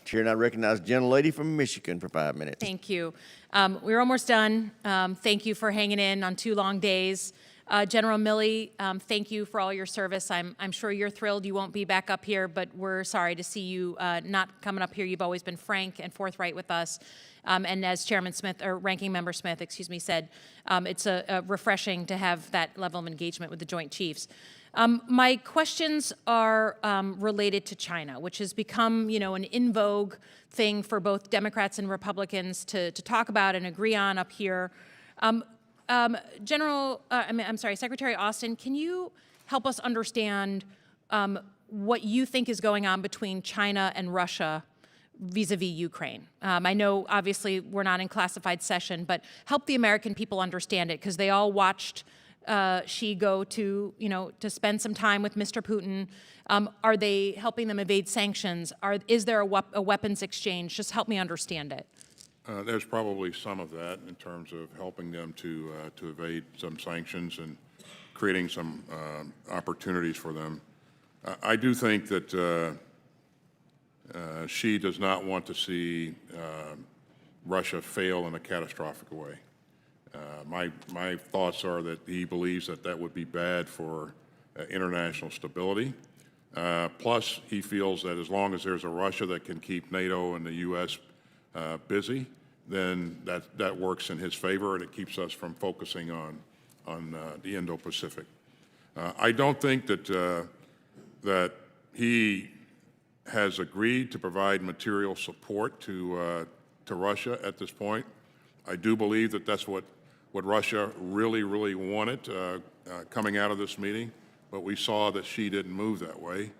Chair, I recognize the gentlelady from Michigan for 5 minutes. Thank you. We're almost done. Thank you for hanging in on 2 long days. General Milley, thank you for all your service. I'm sure you're thrilled you won't be back up here, but we're sorry to see you not coming up here. You've always been frank and forthright with us. And as Chairman Smith, or Ranking Member Smith, excuse me, said, it's refreshing to have that level of engagement with the Joint Chiefs. My questions are related to China, which has become, an in vogue thing for both Democrats and Republicans to talk about and agree on up here. Secretary Austin, can you help us understand what you think is going on between China and Russia vis-a-vis Ukraine? I know, obviously, we're not in classified session, but help the American people understand it, because they all watched Xi go to, to spend some time with Mr. Putin. Are they helping them evade sanctions? Is there a weapons exchange? Just help me understand it. There's probably some of that in terms of helping them to evade some sanctions and creating some opportunities for them. I do think that Xi does not want to see Russia fail in a catastrophic way. My thoughts are that he believes that would be bad for international stability. Plus, he feels that as long as there's a Russia that can keep NATO and the U.S. busy, then that works in his favor, and it keeps us from focusing on the Indo-Pacific. I don't think that he has agreed to provide material support to Russia at this point. I do believe that that's what Russia really wanted coming out of this meeting, but we saw that Xi didn't move that way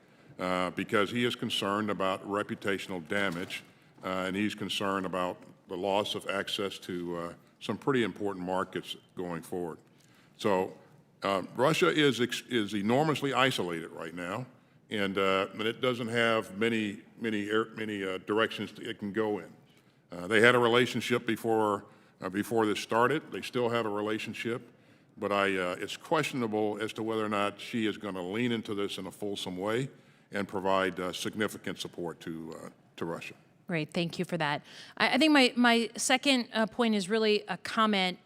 because he is concerned about reputational damage, and he's concerned about the loss of access to some pretty important markets going forward. So Russia is enormously isolated right now, and it doesn't have many directions it can go in. They had a relationship before this started. They still have a relationship, but it's questionable as to whether or not Xi is going to lean into this in a fulsome way and provide significant support to Russia. Great, thank you for that. I think my second point is really a comment.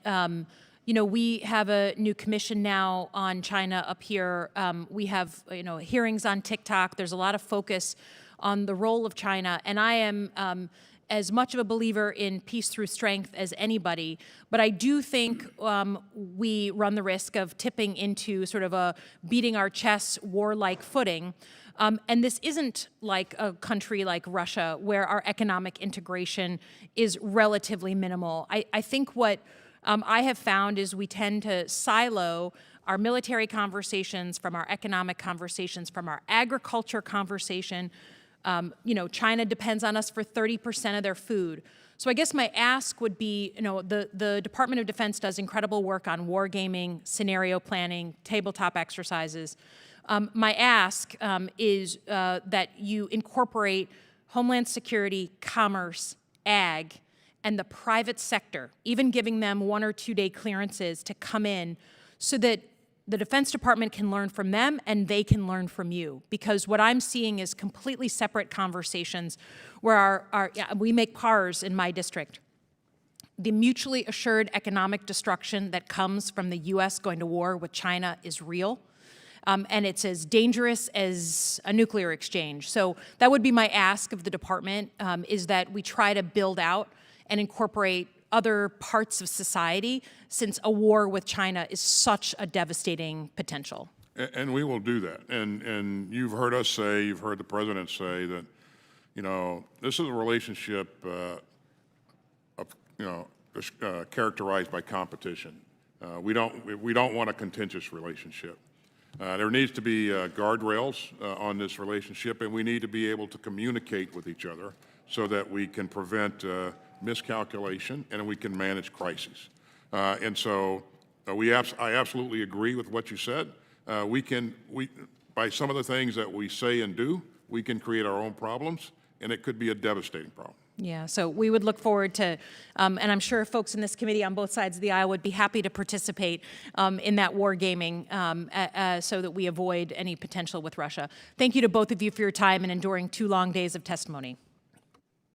We have a new commission now on China up here. We have, hearings on TikTok. There's a lot of focus on the role of China, and I am as much of a believer in peace through strength as anybody, but I do think we run the risk of tipping into sort of a beating our chests warlike footing. And this isn't like a country like Russia, where our economic integration is relatively minimal. I think what I have found is we tend to silo our military conversations from our economic conversations, from our agriculture conversation. China depends on us for 30% of their food. So I guess my ask would be, the Department of Defense does incredible work on wargaming, scenario planning, tabletop exercises. My ask is that you incorporate Homeland Security, commerce, ag, and the private sector, even giving them 1 or 2 day clearances to come in so that the Defense Department can learn from them and they can learn from you. Because what I'm seeing is completely separate conversations where we make PARs in my district. The mutually assured economic destruction that comes from the U.S. going to war with China is real. And it's as dangerous as a nuclear exchange. So that would be my ask of the department, is that we try to build out and incorporate other parts of society, since a war with China is such a devastating potential. And we will do that. And you've heard us say, you've heard the president say that, this is a relationship characterized by competition. We don't want a contentious relationship. There needs to be guardrails on this relationship, and we need to be able to communicate with each other so that we can prevent miscalculation and we can manage crises. And so I absolutely agree with what you said. By some of the things that we say and do, we can create our own problems, and it could be a devastating problem. Yeah, so we would look forward to, and I'm sure folks in this committee on both sides of the aisle would be happy to participate in that wargaming so that we avoid any potential with Russia. Thank you to both of you for your time and enduring 2 long days of testimony.